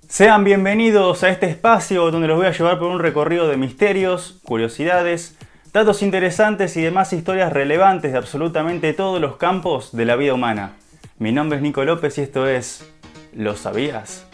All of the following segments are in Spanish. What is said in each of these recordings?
Sean bienvenidos a este espacio donde los voy a llevar por un recorrido de misterios, curiosidades, datos interesantes y demás historias relevantes de absolutamente todos los campos de la vida humana. Mi nombre es Nico López y esto es ¿Lo sabías?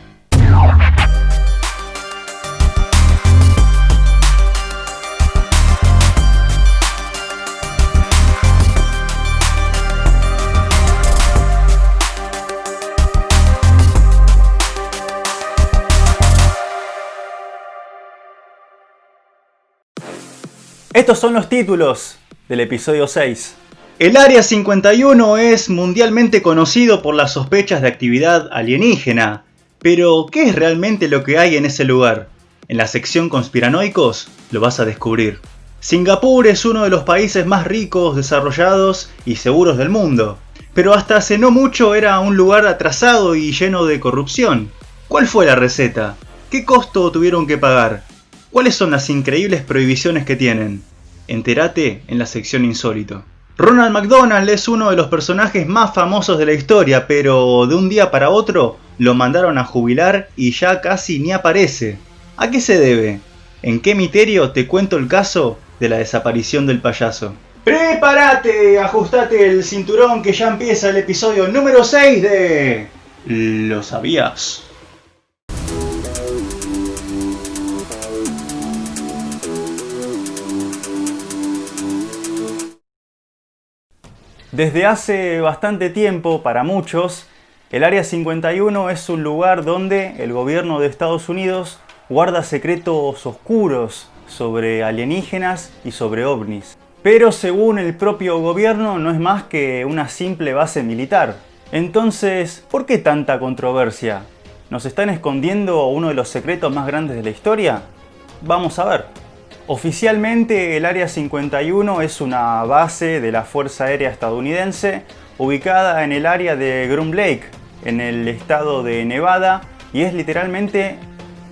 Estos son los títulos del episodio 6. El Área 51 es mundialmente conocido por las sospechas de actividad alienígena. Pero, ¿qué es realmente lo que hay en ese lugar? En la sección Conspiranoicos lo vas a descubrir. Singapur es uno de los países más ricos, desarrollados y seguros del mundo. Pero hasta hace no mucho era un lugar atrasado y lleno de corrupción. ¿Cuál fue la receta? ¿Qué costo tuvieron que pagar? ¿Cuáles son las increíbles prohibiciones que tienen? Entérate en la sección Insólito. Ronald McDonald es uno de los personajes más famosos de la historia, pero de un día para otro lo mandaron a jubilar y ya casi ni aparece. ¿A qué se debe? ¿En qué misterio te cuento el caso de la desaparición del payaso? ¡Prepárate! Ajustate el cinturón que ya empieza el episodio número 6 de... ¿Lo sabías? Desde hace bastante tiempo, para muchos, el Área 51 es un lugar donde el gobierno de Estados Unidos guarda secretos oscuros sobre alienígenas y sobre ovnis. Pero según el propio gobierno no es más que una simple base militar. Entonces, ¿por qué tanta controversia? ¿Nos están escondiendo uno de los secretos más grandes de la historia? Vamos a ver. Oficialmente el Área 51 es una base de la Fuerza Aérea Estadounidense ubicada en el área de Groom Lake, en el estado de Nevada, y es literalmente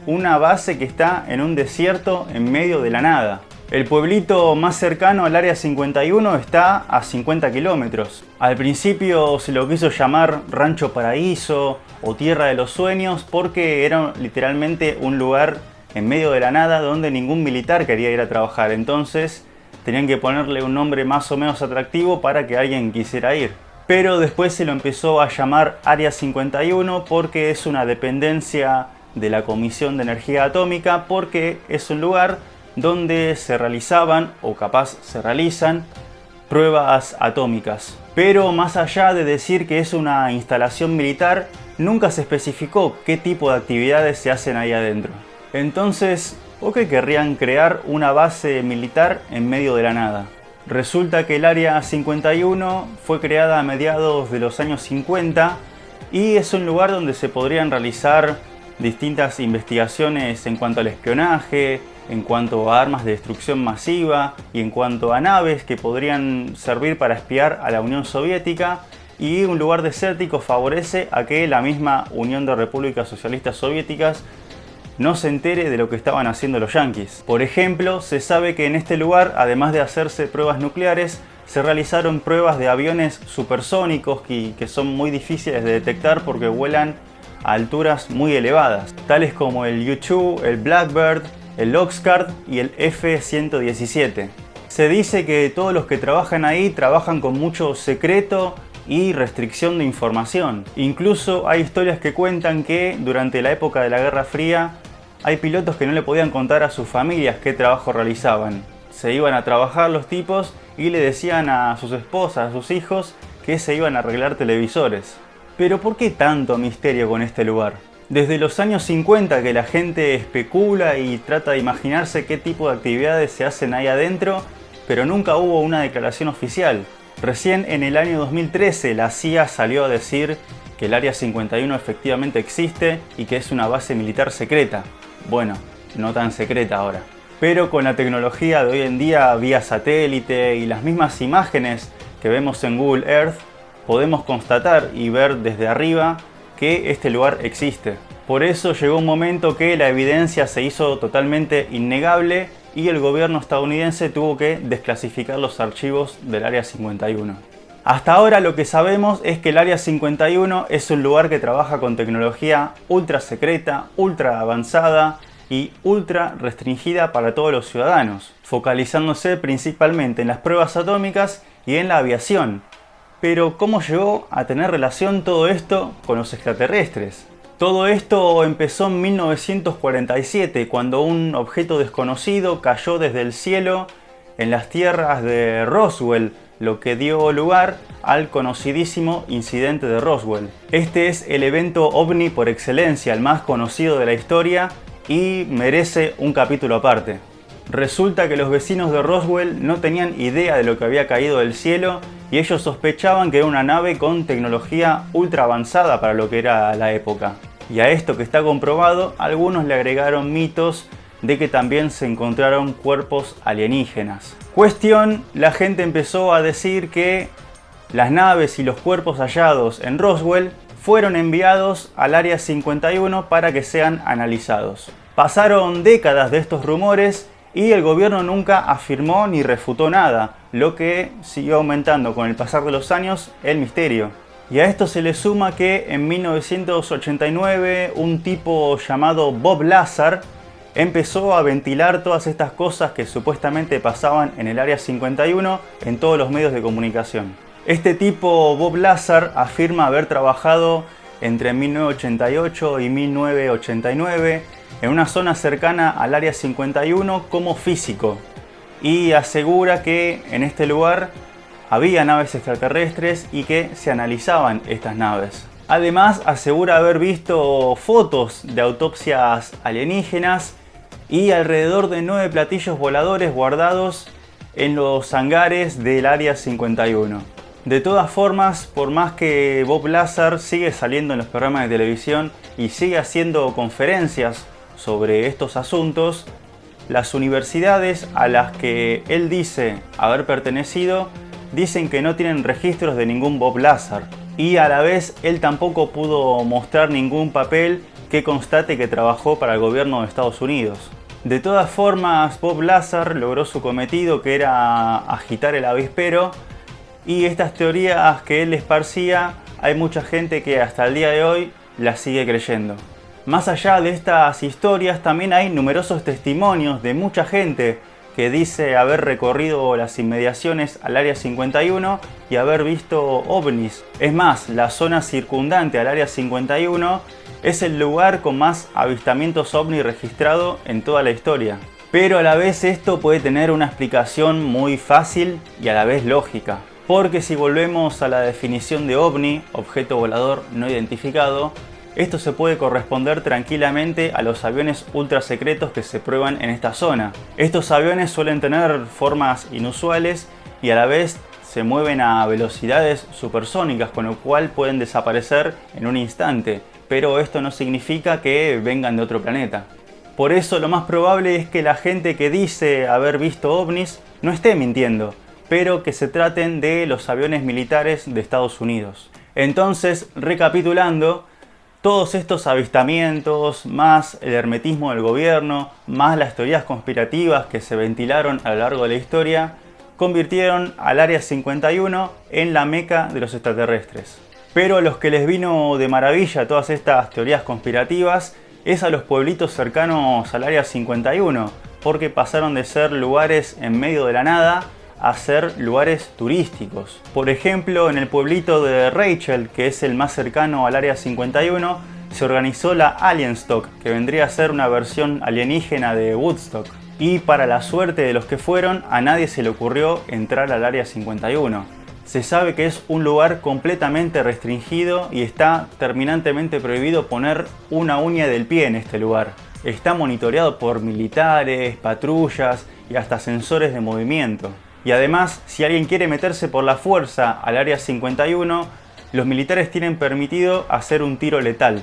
una base que está en un desierto en medio de la nada. El pueblito más cercano al Área 51 está a 50 kilómetros. Al principio se lo quiso llamar Rancho Paraíso o Tierra de los Sueños porque era literalmente un lugar en medio de la nada donde ningún militar quería ir a trabajar. Entonces tenían que ponerle un nombre más o menos atractivo para que alguien quisiera ir. Pero después se lo empezó a llamar Área 51 porque es una dependencia de la Comisión de Energía Atómica, porque es un lugar donde se realizaban, o capaz se realizan, pruebas atómicas. Pero más allá de decir que es una instalación militar, nunca se especificó qué tipo de actividades se hacen ahí adentro. Entonces, ¿por qué querrían crear una base militar en medio de la nada? Resulta que el Área 51 fue creada a mediados de los años 50 y es un lugar donde se podrían realizar distintas investigaciones en cuanto al espionaje, en cuanto a armas de destrucción masiva y en cuanto a naves que podrían servir para espiar a la Unión Soviética. Y un lugar desértico favorece a que la misma Unión de Repúblicas Socialistas Soviéticas no se entere de lo que estaban haciendo los yanquis. Por ejemplo, se sabe que en este lugar, además de hacerse pruebas nucleares, se realizaron pruebas de aviones supersónicos que son muy difíciles de detectar porque vuelan a alturas muy elevadas, tales como el U-2, el Blackbird, el Oxcart y el F-117. Se dice que todos los que trabajan ahí trabajan con mucho secreto y restricción de información. Incluso hay historias que cuentan que durante la época de la Guerra Fría hay pilotos que no le podían contar a sus familias qué trabajo realizaban. Se iban a trabajar los tipos y le decían a sus esposas, a sus hijos, que se iban a arreglar televisores. Pero ¿por qué tanto misterio con este lugar? Desde los años 50 que la gente especula y trata de imaginarse qué tipo de actividades se hacen ahí adentro, pero nunca hubo una declaración oficial. Recién en el año 2013 la CIA salió a decir que el Área 51 efectivamente existe y que es una base militar secreta. Bueno, no tan secreta ahora. Pero con la tecnología de hoy en día vía satélite y las mismas imágenes que vemos en Google Earth, podemos constatar y ver desde arriba que este lugar existe. Por eso llegó un momento que la evidencia se hizo totalmente innegable y el gobierno estadounidense tuvo que desclasificar los archivos del Área 51. Hasta ahora lo que sabemos es que el Área 51 es un lugar que trabaja con tecnología ultra secreta, ultra avanzada y ultra restringida para todos los ciudadanos, focalizándose principalmente en las pruebas atómicas y en la aviación. Pero ¿cómo llegó a tener relación todo esto con los extraterrestres? Todo esto empezó en 1947, cuando un objeto desconocido cayó desde el cielo en las tierras de Roswell, lo que dio lugar al conocidísimo incidente de Roswell. Este es el evento ovni por excelencia, el más conocido de la historia y merece un capítulo aparte. Resulta que los vecinos de Roswell no tenían idea de lo que había caído del cielo y ellos sospechaban que era una nave con tecnología ultra avanzada para lo que era la época. Y a esto que está comprobado, algunos le agregaron mitos de que también se encontraron cuerpos alienígenas. Cuestión, la gente empezó a decir que las naves y los cuerpos hallados en Roswell fueron enviados al Área 51 para que sean analizados. Pasaron décadas de estos rumores y el gobierno nunca afirmó ni refutó nada, lo que siguió aumentando con el pasar de los años el misterio. Y a esto se le suma que en 1989 un tipo llamado Bob Lazar empezó a ventilar todas estas cosas que supuestamente pasaban en el Área 51 en todos los medios de comunicación. Este tipo, Bob Lazar, afirma haber trabajado entre 1988 y 1989 en una zona cercana al Área 51 como físico y asegura que en este lugar había naves extraterrestres y que se analizaban estas naves. Además, asegura haber visto fotos de autopsias alienígenas y alrededor de 9 platillos voladores guardados en los hangares del Área 51. De todas formas, por más que Bob Lazar sigue saliendo en los programas de televisión y sigue haciendo conferencias sobre estos asuntos, las universidades a las que él dice haber pertenecido dicen que no tienen registros de ningún Bob Lazar. Y a la vez él tampoco pudo mostrar ningún papel que constate que trabajó para el gobierno de Estados Unidos. De todas formas, Bob Lazar logró su cometido, que era agitar el avispero, y estas teorías que él esparcía, hay mucha gente que hasta el día de hoy las sigue creyendo. Más allá de estas historias, también hay numerosos testimonios de mucha gente que dice haber recorrido las inmediaciones al Área 51 y haber visto ovnis. Es más, la zona circundante al Área 51 es el lugar con más avistamientos ovni registrado en toda la historia. Pero a la vez esto puede tener una explicación muy fácil y a la vez lógica. Porque si volvemos a la definición de ovni, objeto volador no identificado, esto se puede corresponder tranquilamente a los aviones ultra secretos que se prueban en esta zona. Estos aviones suelen tener formas inusuales y a la vez se mueven a velocidades supersónicas, con lo cual pueden desaparecer en un instante. Pero esto no significa que vengan de otro planeta. Por eso lo más probable es que la gente que dice haber visto ovnis no esté mintiendo, pero que se traten de los aviones militares de Estados Unidos. Entonces, recapitulando, todos estos avistamientos, más el hermetismo del gobierno, más las teorías conspirativas que se ventilaron a lo largo de la historia, convirtieron al Área 51 en la meca de los extraterrestres. Pero a los que les vino de maravilla todas estas teorías conspirativas es a los pueblitos cercanos al Área 51, porque pasaron de ser lugares en medio de la nada a ser lugares turísticos. Por ejemplo, en el pueblito de Rachel, que es el más cercano al Área 51, se organizó la Alienstock, que vendría a ser una versión alienígena de Woodstock. Y para la suerte de los que fueron, a nadie se le ocurrió entrar al Área 51. Se sabe que es un lugar completamente restringido y está terminantemente prohibido poner una uña del pie en este lugar. Está monitoreado por militares, patrullas y hasta sensores de movimiento. Y además, si alguien quiere meterse por la fuerza al Área 51, los militares tienen permitido hacer un tiro letal.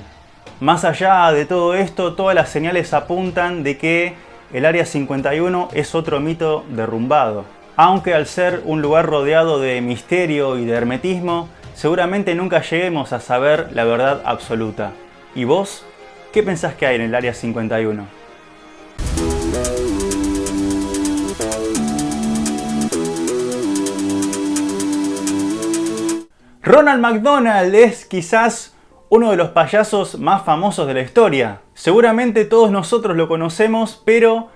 Más allá de todo esto, todas las señales apuntan de que el Área 51 es otro mito derrumbado. Aunque al ser un lugar rodeado de misterio y de hermetismo, seguramente nunca lleguemos a saber la verdad absoluta. ¿Y vos? ¿Qué pensás que hay en el Área 51? Ronald McDonald es quizás uno de los payasos más famosos de la historia. Seguramente todos nosotros lo conocemos, pero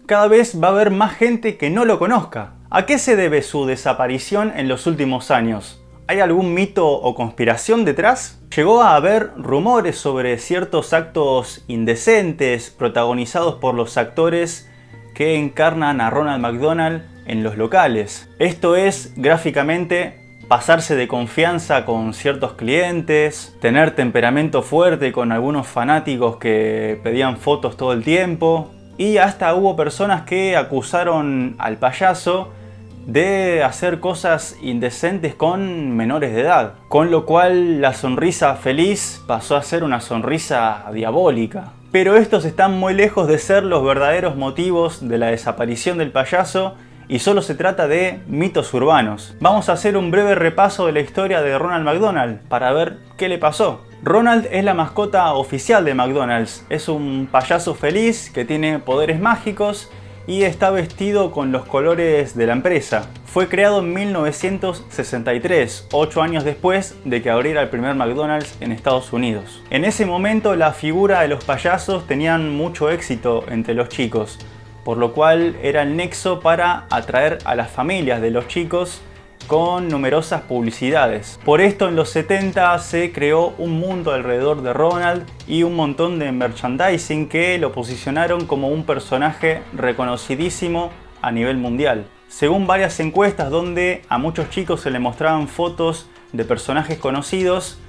cada vez va a haber más gente que no lo conozca. ¿A qué se debe su desaparición en los últimos años? ¿Hay algún mito o conspiración detrás? Llegó a haber rumores sobre ciertos actos indecentes protagonizados por los actores que encarnan a Ronald McDonald en los locales. Esto es, gráficamente, pasarse de confianza con ciertos clientes, tener temperamento fuerte con algunos fanáticos que pedían fotos todo el tiempo, y hasta hubo personas que acusaron al payaso de hacer cosas indecentes con menores de edad, con lo cual la sonrisa feliz pasó a ser una sonrisa diabólica. Pero estos están muy lejos de ser los verdaderos motivos de la desaparición del payaso y solo se trata de mitos urbanos. Vamos a hacer un breve repaso de la historia de Ronald McDonald para ver qué le pasó. Ronald es la mascota oficial de McDonald's. Es un payaso feliz que tiene poderes mágicos y está vestido con los colores de la empresa. Fue creado en 1963, 8 años después de que abriera el primer McDonald's en Estados Unidos. En ese momento la figura de los payasos tenían mucho éxito entre los chicos, por lo cual era el nexo para atraer a las familias de los chicos con numerosas publicidades. Por esto en los 70 se creó un mundo alrededor de Ronald y un montón de merchandising que lo posicionaron como un personaje reconocidísimo a nivel mundial. Según varias encuestas donde a muchos chicos se le mostraban fotos de personajes conocidos,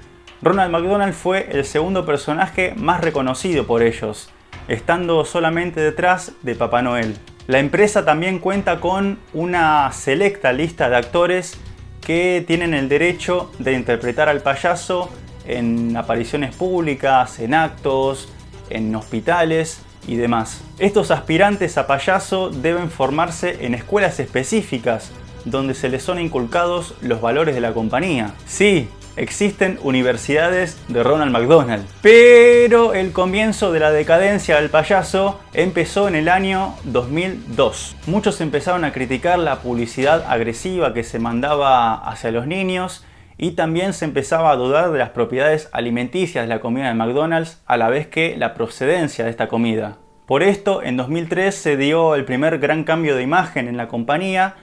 Ronald McDonald fue el segundo personaje más reconocido por ellos, estando solamente detrás de Papá Noel. La empresa también cuenta con una selecta lista de actores que tienen el derecho de interpretar al payaso en apariciones públicas, en actos, en hospitales y demás. Estos aspirantes a payaso deben formarse en escuelas específicas donde se les son inculcados los valores de la compañía. Sí, existen universidades de Ronald McDonald, pero el comienzo de la decadencia del payaso empezó en el año 2002. Muchos empezaron a criticar la publicidad agresiva que se mandaba hacia los niños y también se empezaba a dudar de las propiedades alimenticias de la comida de McDonald's, a la vez que la procedencia de esta comida. Por esto, en 2003 se dio el primer gran cambio de imagen en la compañía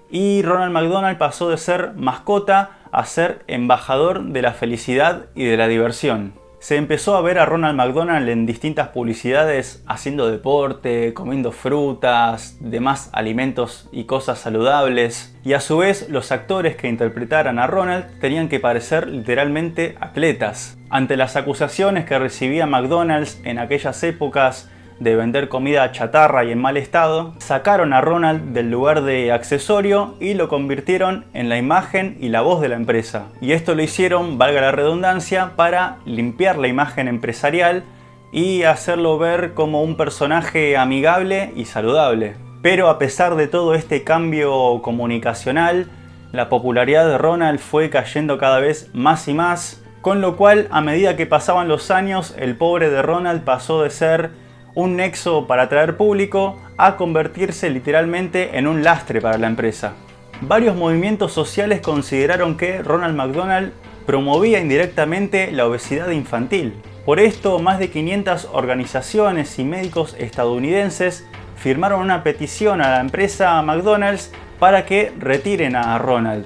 y Ronald McDonald pasó de ser mascota a ser embajador de la felicidad y de la diversión. Se empezó a ver a Ronald McDonald en distintas publicidades haciendo deporte, comiendo frutas, demás alimentos y cosas saludables. Y a su vez los actores que interpretaran a Ronald tenían que parecer literalmente atletas. Ante las acusaciones que recibía McDonald's en aquellas épocas de vender comida chatarra y en mal estado, sacaron a Ronald del lugar de accesorio y lo convirtieron en la imagen y la voz de la empresa. Y esto lo hicieron, valga la redundancia, para limpiar la imagen empresarial y hacerlo ver como un personaje amigable y saludable. Pero a pesar de todo este cambio comunicacional, la popularidad de Ronald fue cayendo cada vez más y más, con lo cual a medida que pasaban los años, el pobre de Ronald pasó de ser un nexo para atraer público a convertirse literalmente en un lastre para la empresa. Varios movimientos sociales consideraron que Ronald McDonald promovía indirectamente la obesidad infantil. Por esto, más de 500 organizaciones y médicos estadounidenses firmaron una petición a la empresa McDonald's para que retiren a Ronald.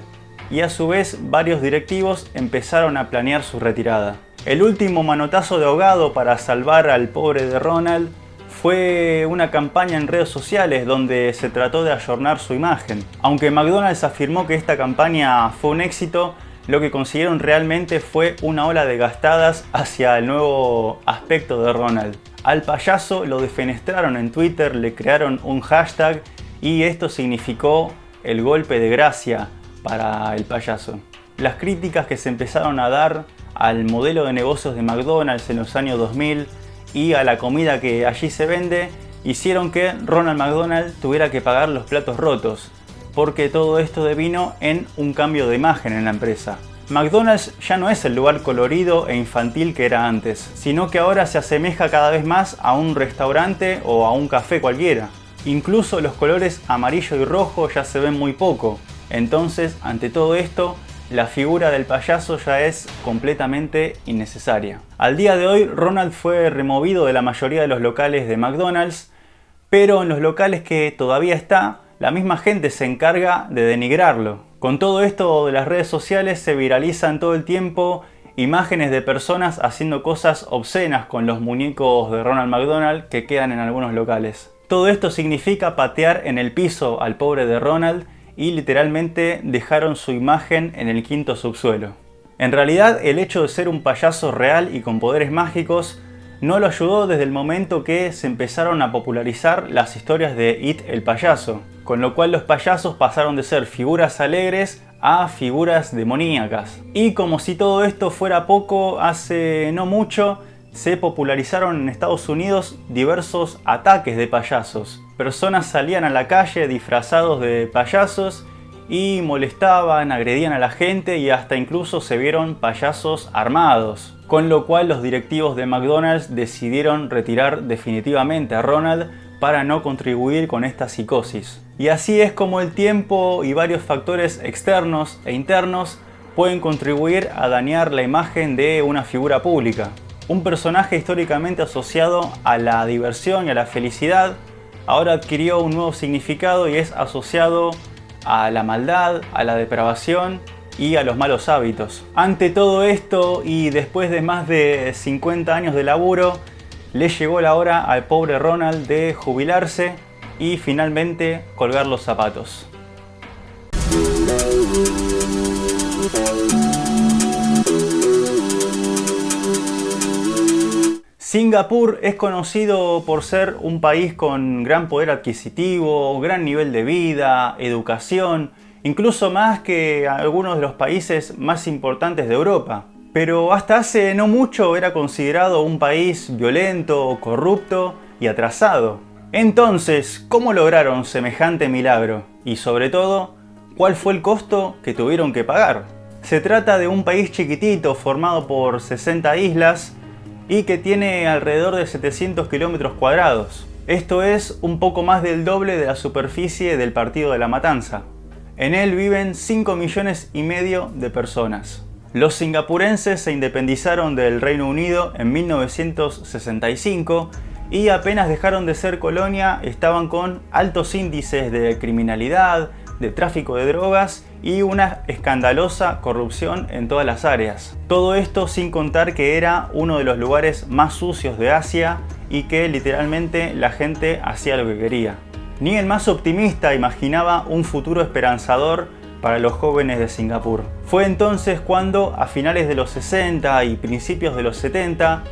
Y a su vez, varios directivos empezaron a planear su retirada. El último manotazo de ahogado para salvar al pobre de Ronald fue una campaña en redes sociales donde se trató de ayornar su imagen. Aunque McDonald's afirmó que esta campaña fue un éxito, lo que consiguieron realmente fue una ola de gastadas hacia el nuevo aspecto de Ronald. Al payaso lo defenestraron en Twitter, le crearon un hashtag y esto significó el golpe de gracia para el payaso. Las críticas que se empezaron a dar al modelo de negocios de McDonald's en los años 2000 y a la comida que allí se vende hicieron que Ronald McDonald tuviera que pagar los platos rotos, porque todo esto devino en un cambio de imagen en la empresa. McDonald's ya no es el lugar colorido e infantil que era antes, sino que ahora se asemeja cada vez más a un restaurante o a un café cualquiera. Incluso los colores amarillo y rojo ya se ven muy poco. Entonces, ante todo esto, la figura del payaso ya es completamente innecesaria. Al día de hoy, Ronald fue removido de la mayoría de los locales de McDonald's, pero en los locales que todavía está, la misma gente se encarga de denigrarlo. Con todo esto de las redes sociales se viralizan todo el tiempo imágenes de personas haciendo cosas obscenas con los muñecos de Ronald McDonald que quedan en algunos locales. Todo esto significa patear en el piso al pobre de Ronald y literalmente dejaron su imagen en el quinto subsuelo. En realidad, el hecho de ser un payaso real y con poderes mágicos no lo ayudó desde el momento que se empezaron a popularizar las historias de It el payaso, con lo cual los payasos pasaron de ser figuras alegres a figuras demoníacas. Y como si todo esto fuera poco, hace no mucho se popularizaron en Estados Unidos diversos ataques de payasos. Personas salían a la calle disfrazados de payasos y molestaban, agredían a la gente y hasta incluso se vieron payasos armados. Con lo cual los directivos de McDonald's decidieron retirar definitivamente a Ronald para no contribuir con esta psicosis. Y así es como el tiempo y varios factores externos e internos pueden contribuir a dañar la imagen de una figura pública. Un personaje históricamente asociado a la diversión y a la felicidad ahora adquirió un nuevo significado y es asociado a la maldad, a la depravación y a los malos hábitos. Ante todo esto y después de más de 50 años de laburo, le llegó la hora al pobre Ronald de jubilarse y finalmente colgar los zapatos. Singapur es conocido por ser un país con gran poder adquisitivo, gran nivel de vida, educación, incluso más que algunos de los países más importantes de Europa. Pero hasta hace no mucho era considerado un país violento, corrupto y atrasado. Entonces, ¿cómo lograron semejante milagro? Y sobre todo, ¿cuál fue el costo que tuvieron que pagar? Se trata de un país chiquitito formado por 60 islas y que tiene alrededor de 700 kilómetros cuadrados. Esto es un poco más del doble de la superficie del Partido de la Matanza. En él viven 5,5 millones de personas. Los singapurenses se independizaron del Reino Unido en 1965 y apenas dejaron de ser colonia estaban con altos índices de criminalidad, de tráfico de drogas y una escandalosa corrupción en todas las áreas. Todo esto sin contar que era uno de los lugares más sucios de Asia y que literalmente la gente hacía lo que quería. Ni el más optimista imaginaba un futuro esperanzador para los jóvenes de Singapur. Fue entonces cuando, a finales de los 60 y principios de los 70,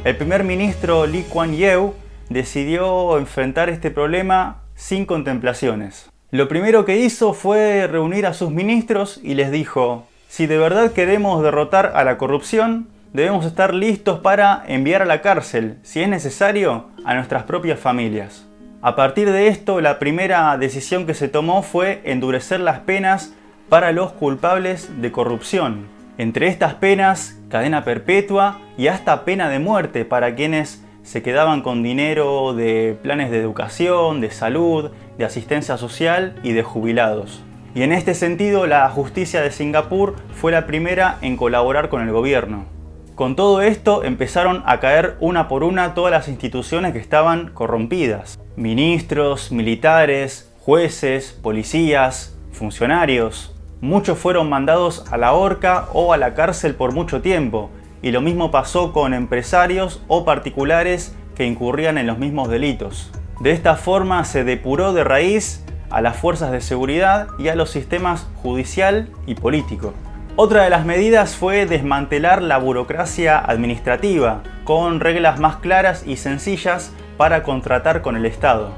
el primer ministro Lee Kuan Yew decidió enfrentar este problema sin contemplaciones. Lo primero que hizo fue reunir a sus ministros y les dijo: si de verdad queremos derrotar a la corrupción, debemos estar listos para enviar a la cárcel, si es necesario, a nuestras propias familias. A partir de esto, la primera decisión que se tomó fue endurecer las penas para los culpables de corrupción. Entre estas penas, cadena perpetua y hasta pena de muerte para quienes se quedaban con dinero de planes de educación, de salud, de asistencia social y de jubilados. Y en este sentido, la justicia de Singapur fue la primera en colaborar con el gobierno. Con todo esto empezaron a caer una por una todas las instituciones que estaban corrompidas. Ministros, militares, jueces, policías, funcionarios. Muchos fueron mandados a la horca o a la cárcel por mucho tiempo. Y lo mismo pasó con empresarios o particulares que incurrían en los mismos delitos. De esta forma se depuró de raíz a las fuerzas de seguridad y a los sistemas judicial y político. Otra de las medidas fue desmantelar la burocracia administrativa, con reglas más claras y sencillas para contratar con el Estado.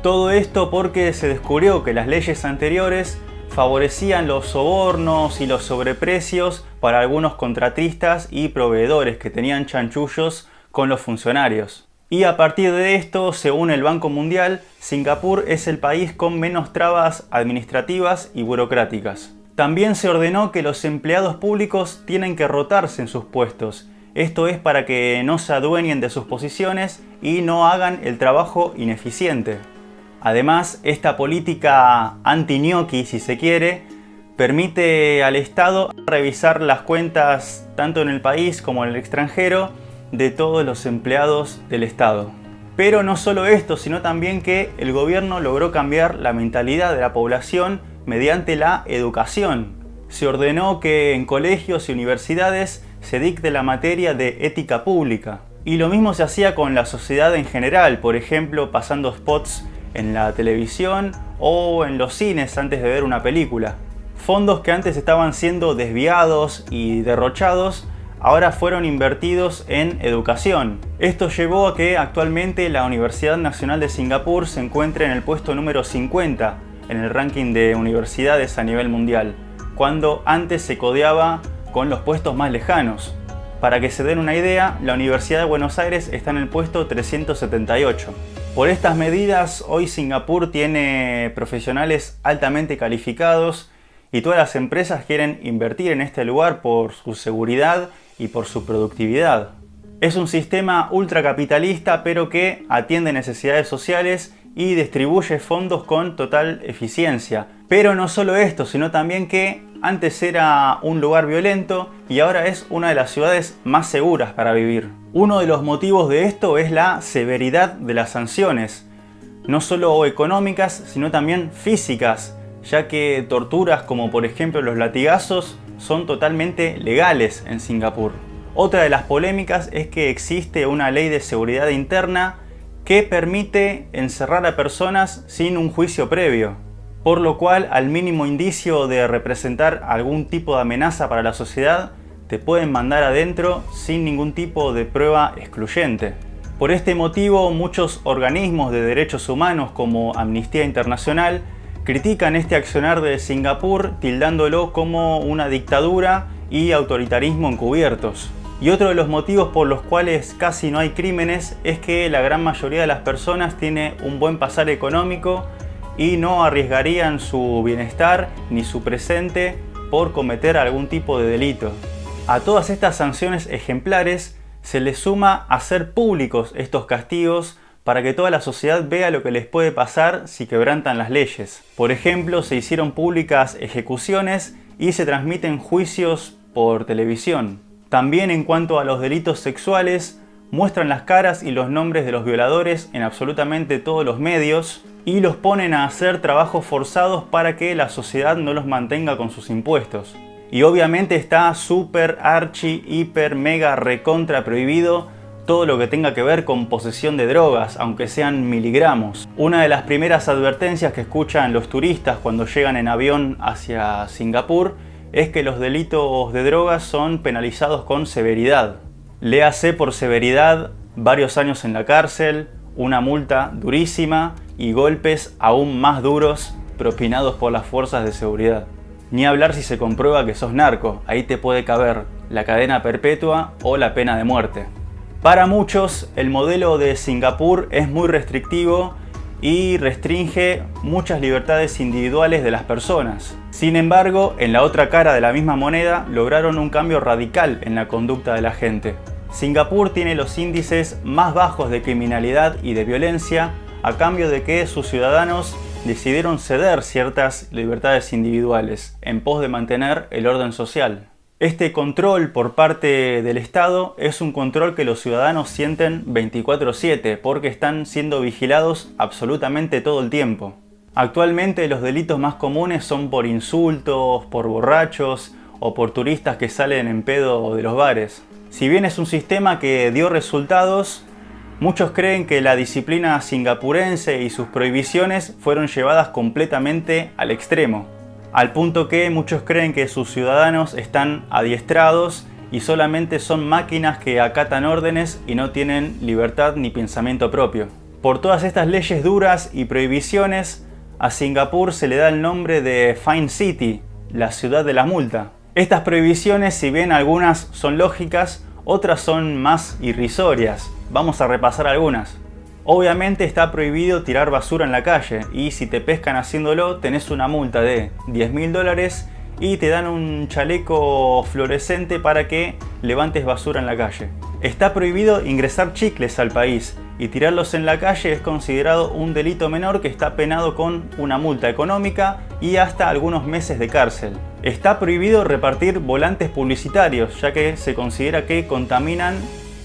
Todo esto porque se descubrió que las leyes anteriores favorecían los sobornos y los sobreprecios para algunos contratistas y proveedores que tenían chanchullos con los funcionarios. Y a partir de esto, según el Banco Mundial, Singapur es el país con menos trabas administrativas y burocráticas. También se ordenó que los empleados públicos tienen que rotarse en sus puestos. Esto es para que no se adueñen de sus posiciones y no hagan el trabajo ineficiente. Además, esta política anti-ñoqui, si se quiere, Permite al Estado revisar las cuentas tanto en el país como en el extranjero de todos los empleados del Estado. Pero no solo esto, sino también que el gobierno logró cambiar la mentalidad de la población mediante la educación. Se ordenó que en colegios y universidades se dicte la materia de ética pública. Y lo mismo se hacía con la sociedad en general, por ejemplo, pasando spots en la televisión o en los cines antes de ver una película. Fondos que antes estaban siendo desviados y derrochados, ahora fueron invertidos en educación. Esto llevó a que actualmente la Universidad Nacional de Singapur se encuentre en el puesto número 50 en el ranking de universidades a nivel mundial, cuando antes se codeaba con los puestos más lejanos. Para que se den una idea, la Universidad de Buenos Aires está en el puesto 378. Por estas medidas, hoy Singapur tiene profesionales altamente calificados y todas las empresas quieren invertir en este lugar por su seguridad y por su productividad. Es un sistema ultracapitalista, pero que atiende necesidades sociales y distribuye fondos con total eficiencia. Pero no solo esto, sino también que antes era un lugar violento y ahora es una de las ciudades más seguras para vivir. Uno de los motivos de esto es la severidad de las sanciones, no solo económicas, sino también físicas, ya que torturas como por ejemplo los latigazos son totalmente legales en Singapur. Otra de las polémicas es que existe una ley de seguridad interna que permite encerrar a personas sin un juicio previo, por lo cual al mínimo indicio de representar algún tipo de amenaza para la sociedad te pueden mandar adentro sin ningún tipo de prueba excluyente. Por este motivo, muchos organismos de derechos humanos como Amnistía Internacional critican este accionar de Singapur, tildándolo como una dictadura y autoritarismo encubiertos. Y otro de los motivos por los cuales casi no hay crímenes es que la gran mayoría de las personas tiene un buen pasar económico y no arriesgarían su bienestar ni su presente por cometer algún tipo de delito. A todas estas sanciones ejemplares se les suma hacer públicos estos castigos para que toda la sociedad vea lo que les puede pasar si quebrantan las leyes. Por ejemplo, se hicieron públicas ejecuciones y se transmiten juicios por televisión. También en cuanto a los delitos sexuales, muestran las caras y los nombres de los violadores en absolutamente todos los medios y los ponen a hacer trabajos forzados para que la sociedad no los mantenga con sus impuestos. Y obviamente está súper, archi, hiper, mega, recontra prohibido todo lo que tenga que ver con posesión de drogas, aunque sean miligramos. Una de las primeras advertencias que escuchan los turistas cuando llegan en avión hacia Singapur es que los delitos de drogas son penalizados con severidad. Léase por severidad varios años en la cárcel, una multa durísima y golpes aún más duros propinados por las fuerzas de seguridad. Ni hablar si se comprueba que sos narco, ahí te puede caber la cadena perpetua o la pena de muerte. Para muchos, el modelo de Singapur es muy restrictivo y restringe muchas libertades individuales de las personas. Sin embargo, en la otra cara de la misma moneda, lograron un cambio radical en la conducta de la gente. Singapur tiene los índices más bajos de criminalidad y de violencia a cambio de que sus ciudadanos decidieron ceder ciertas libertades individuales en pos de mantener el orden social. Este control por parte del Estado es un control que los ciudadanos sienten 24/7 porque están siendo vigilados absolutamente todo el tiempo. Actualmente los delitos más comunes son por insultos, por borrachos o por turistas que salen en pedo de los bares. Si bien es un sistema que dio resultados, muchos creen que la disciplina singapurense y sus prohibiciones fueron llevadas completamente al extremo. Al punto que muchos creen que sus ciudadanos están adiestrados y solamente son máquinas que acatan órdenes y no tienen libertad ni pensamiento propio. Por todas estas leyes duras y prohibiciones, a Singapur se le da el nombre de Fine City, la ciudad de la multa. Estas prohibiciones, si bien algunas son lógicas, otras son más irrisorias. Vamos a repasar algunas. Obviamente está prohibido tirar basura en la calle y si te pescan haciéndolo tenés una multa de $10.000 y te dan un chaleco fluorescente para que levantes basura en la calle. Está prohibido ingresar chicles al país y tirarlos en la calle es considerado un delito menor que está penado con una multa económica y hasta algunos meses de cárcel. Está prohibido repartir volantes publicitarios, ya que se considera que contaminan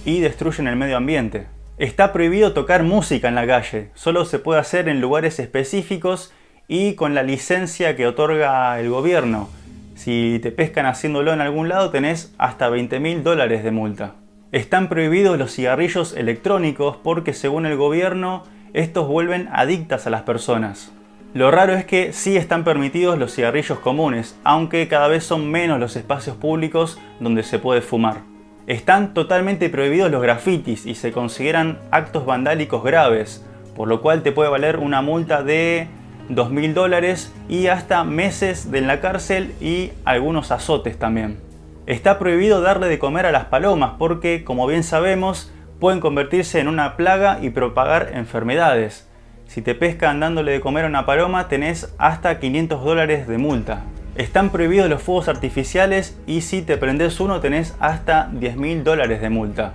y destruyen el medio ambiente. Está prohibido tocar música en la calle, solo se puede hacer en lugares específicos y con la licencia que otorga el gobierno. Si te pescan haciéndolo en algún lado tenés hasta $20.000 de multa. Están prohibidos los cigarrillos electrónicos porque según el gobierno estos vuelven adictas a las personas. Lo raro es que sí están permitidos los cigarrillos comunes, aunque cada vez son menos los espacios públicos donde se puede fumar. Están totalmente prohibidos los grafitis y se consideran actos vandálicos graves, por lo cual te puede valer una multa de $2.000 y hasta meses en la cárcel y algunos azotes también. Está prohibido darle de comer a las palomas porque, como bien sabemos, pueden convertirse en una plaga y propagar enfermedades. Si te pescan dándole de comer a una paloma tenés hasta $500 de multa. Están prohibidos los fuegos artificiales y si te prendes uno tenés hasta $10.000 de multa.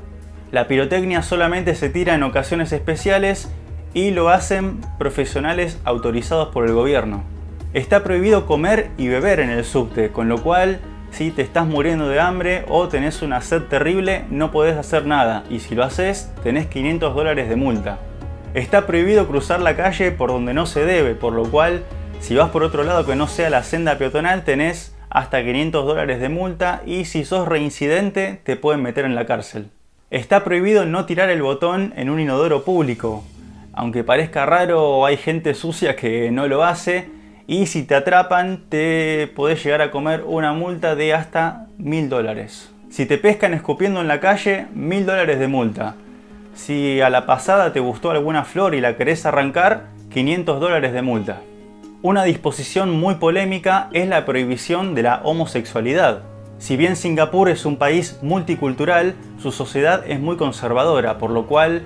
La pirotecnia solamente se tira en ocasiones especiales y lo hacen profesionales autorizados por el gobierno. Está prohibido comer y beber en el subte, con lo cual si te estás muriendo de hambre o tenés una sed terrible no podés hacer nada y si lo haces tenés $500 de multa. Está prohibido cruzar la calle por donde no se debe, por lo cual si vas por otro lado que no sea la senda peatonal tenés hasta $500 de multa y si sos reincidente te pueden meter en la cárcel. Está prohibido no tirar el botón en un inodoro público. Aunque parezca raro, hay gente sucia que no lo hace y si te atrapan te podés llegar a comer una multa de hasta $1.000. Si te pescan escupiendo en la calle, $1.000 de multa. Si a la pasada te gustó alguna flor y la querés arrancar, $500 de multa. Una disposición muy polémica es la prohibición de la homosexualidad. Si bien Singapur es un país multicultural, su sociedad es muy conservadora, por lo cual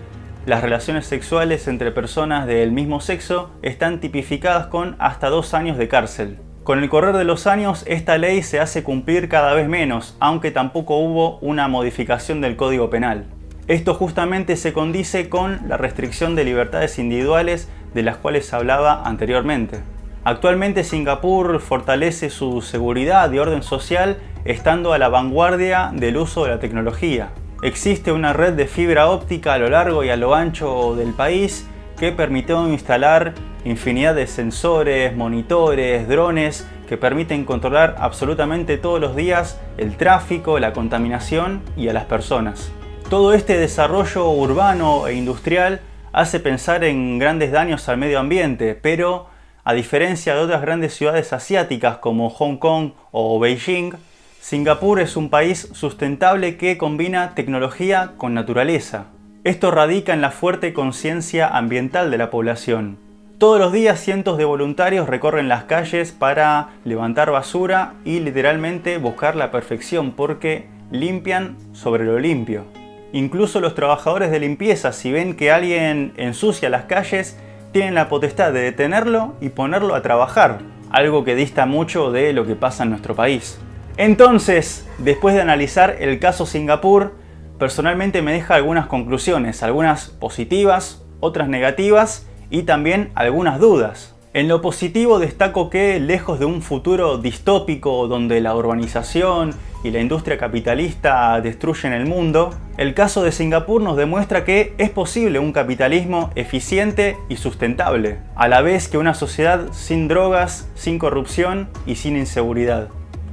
las relaciones sexuales entre personas del mismo sexo están tipificadas con hasta 2 años de cárcel. Con el correr de los años, esta ley se hace cumplir cada vez menos, aunque tampoco hubo una modificación del Código Penal. Esto justamente se condice con la restricción de libertades individuales de las cuales hablaba anteriormente. Actualmente Singapur fortalece su seguridad y orden social estando a la vanguardia del uso de la tecnología. Existe una red de fibra óptica a lo largo y a lo ancho del país que permitió instalar infinidad de sensores, monitores, drones que permiten controlar absolutamente todos los días el tráfico, la contaminación y a las personas. Todo este desarrollo urbano e industrial hace pensar en grandes daños al medio ambiente, pero a diferencia de otras grandes ciudades asiáticas como Hong Kong o Beijing, Singapur es un país sustentable que combina tecnología con naturaleza. Esto radica en la fuerte conciencia ambiental de la población. Todos los días cientos de voluntarios recorren las calles para levantar basura y literalmente buscar la perfección porque limpian sobre lo limpio. Incluso los trabajadores de limpieza, si ven que alguien ensucia las calles, tienen la potestad de detenerlo y ponerlo a trabajar, algo que dista mucho de lo que pasa en nuestro país. Entonces, después de analizar el caso Singapur, personalmente me deja algunas conclusiones, algunas positivas, otras negativas y también algunas dudas. En lo positivo destaco que, lejos de un futuro distópico donde la urbanización y la industria capitalista destruyen el mundo, el caso de Singapur nos demuestra que es posible un capitalismo eficiente y sustentable, a la vez que una sociedad sin drogas, sin corrupción y sin inseguridad.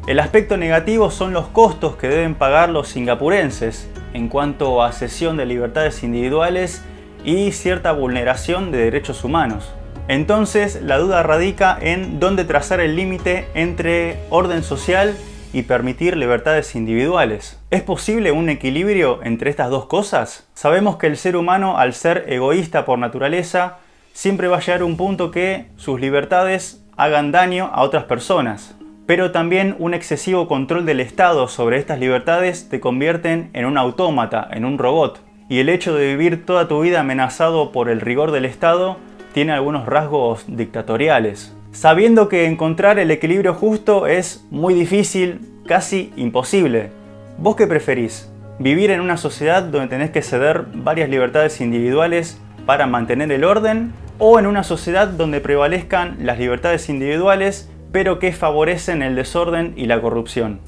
El aspecto negativo son los costos que deben pagar los singapurenses en cuanto a cesión de libertades individuales y cierta vulneración de derechos humanos. Entonces, la duda radica en dónde trazar el límite entre orden social y permitir libertades individuales. ¿Es posible un equilibrio entre estas dos cosas? Sabemos que el ser humano, al ser egoísta por naturaleza, siempre va a llegar a un punto que sus libertades hagan daño a otras personas. Pero también un excesivo control del Estado sobre estas libertades te convierten en un autómata, en un robot. Y el hecho de vivir toda tu vida amenazado por el rigor del Estado tiene algunos rasgos dictatoriales. Sabiendo que encontrar el equilibrio justo es muy difícil, casi imposible. ¿Vos qué preferís? ¿Vivir en una sociedad donde tenés que ceder varias libertades individuales para mantener el orden? ¿O en una sociedad donde prevalezcan las libertades individuales pero que favorecen el desorden y la corrupción.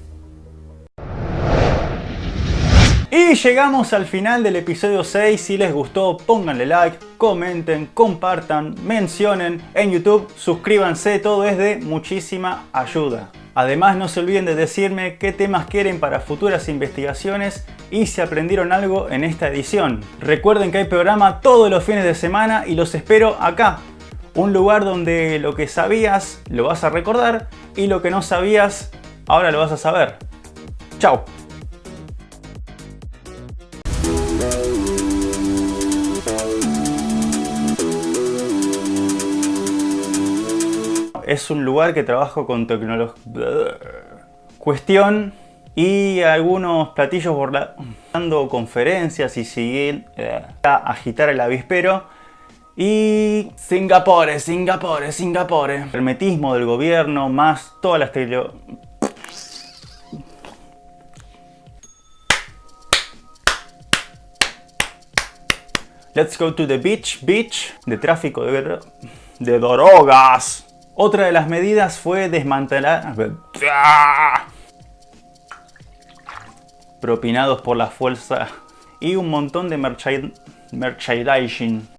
Y llegamos al final del episodio 6. Si les gustó, pónganle like, comenten, compartan, mencionen en YouTube, suscríbanse, todo es de muchísima ayuda. Además, no se olviden de decirme qué temas quieren para futuras investigaciones y si aprendieron algo en esta edición. Recuerden que hay programa todos los fines de semana y los espero acá. Un lugar donde lo que sabías lo vas a recordar y lo que no sabías ahora lo vas a saber. ¡Chao! Es un lugar que trabajo con tecnología. Cuestión y algunos platillos dando conferencias y siguen a agitar el avispero. Y Singapore. Hermetismo del gobierno más todas las Let's go to the beach. De tráfico de drogas. Otra de las medidas fue desmantelar propinados por la fuerza y un montón de merchandising.